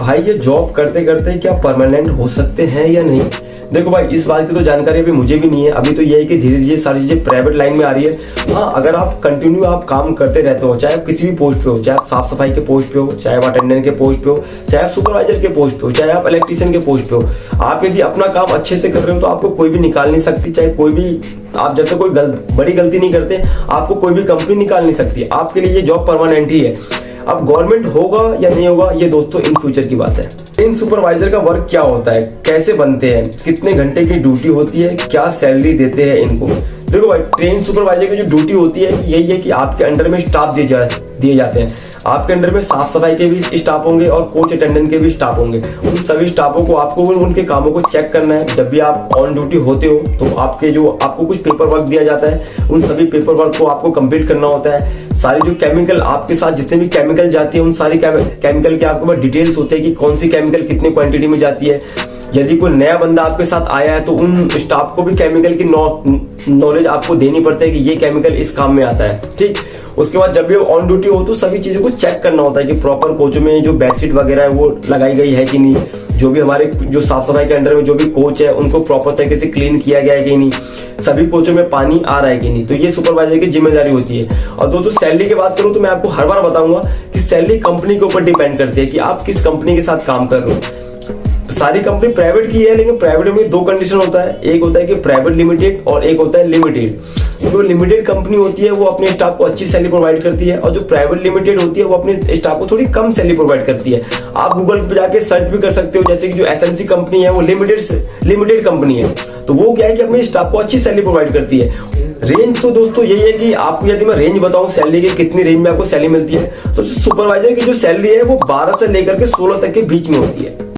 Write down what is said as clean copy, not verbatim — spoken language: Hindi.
भाई ये जॉब करते करते क्या परमानेंट हो सकते हैं या नहीं? देखो भाई, इस बात की तो जानकारी अभी मुझे भी नहीं है। अभी तो ये है कि धीरे धीरे सारी चीजें प्राइवेट लाइन में आ रही है। हाँ, अगर आप कंटिन्यू आप काम करते रहते हो, चाहे आप किसी भी पोस्ट पे हो, चाहे आप साफ सफाई के पोस्ट पे हो, चाहे आप अटेंडेंट के पोस्ट पे हो, चाहे आप सुपरवाइजर के पोस्ट पे हो, चाहे आप इलेक्ट्रीशियन के पोस्ट पे हो, आप यदि अपना काम अच्छे से कर रहे हो तो आपको कोई भी निकाल नहीं सकती। चाहे कोई भी, आप जब तक कोई बड़ी गलती नहीं करते, आपको कोई भी कंपनी निकाल नहीं सकती। आपके लिए ये जॉब परमानेंट ही है। अब गवर्नमेंट होगा या नहीं होगा, ये दोस्तों इन फ्यूचर की बात है। ट्रेन सुपरवाइजर का वर्क क्या होता है, कैसे बनते हैं, कितने घंटे की ड्यूटी होती है, क्या सैलरी देते हैं इनको? देखो भाई, ट्रेन सुपरवाइजर की जो ड्यूटी होती है यही है कि आपके अंडर में स्टाफ दिए जाते हैं। आपके अंडर में साफ सफाई के भी स्टाफ होंगे और कोच अटेंडेंट के भी स्टाफ होंगे। उन सभी स्टाफों को आपको उनके कामों को चेक करना है। जब भी आप ऑन ड्यूटी होते हो तो आपको कुछ पेपर वर्क दिया जाता है, उन सभी पेपर वर्क को आपको कंप्लीट करना होता है। सारी जो केमिकल आपके साथ जितने भी केमिकल जाती है, उन सारी केमिकल के आपके पास डिटेल्स होते हैं कि कौन सी केमिकल कितनी क्वांटिटी में जाती है। यदि कोई नया बंदा आपके साथ आया है तो उन स्टाफ को भी केमिकल की नॉलेज आपको देनी पड़ता है कि ये केमिकल इस काम में आता है। ठीक, उसके बाद जब भी ऑन ड्यूटी हो तो सभी चीजों को चेक करना होता है कि प्रॉपर कोचों में जो बेडशीट वगैरह है वो लगाई गई है कि नहीं, जो भी हमारे जो साफ सफाई के अंडर में जो भी कोच है उनको प्रॉपर तरीके से क्लीन किया गया है कि नहीं, सभी कोचों में पानी आ रहा है कि नहीं। तो ये सुपरवाइजर की जिम्मेदारी होती है। और दोस्तों, सैलरी की बात करूं तो मैं आपको हर बार बताऊंगा कि सैलरी कंपनी के ऊपर डिपेंड करती है कि आप किस कंपनी के साथ काम कर रहे हो। सारी कंपनी प्राइवेट की है, लेकिन प्राइवेट में दो कंडीशन होता है। एक होता है कि प्राइवेट लिमिटेड और एक होता है लिमिटेड। जो लिमिटेड कंपनी होती है वो अपने स्टाफ को अच्छी सैलरी प्रोवाइड करती है, और जो प्राइवेट लिमिटेड होती है वो अपने स्टाफ को थोड़ी कम सैलरी प्रोवाइड करती है। आप गूगल पे जाके सर्च भी कर सकते हो, जैसे कि जो एसएमसी कंपनी है वो लिमिटेड कंपनी है, तो वो क्या है कि अपने स्टाफ को अच्छी सैलरी प्रोवाइड करती है। रेंज तो दोस्तों यही है कि आपको यदि मैं रेंज बताऊं सैलरी की, कितनी रेंज में आपको सैलरी मिलती है, तो सुपरवाइजर की जो सैलरी है वो 12 से लेकर के 16 तक के बीच में होती है।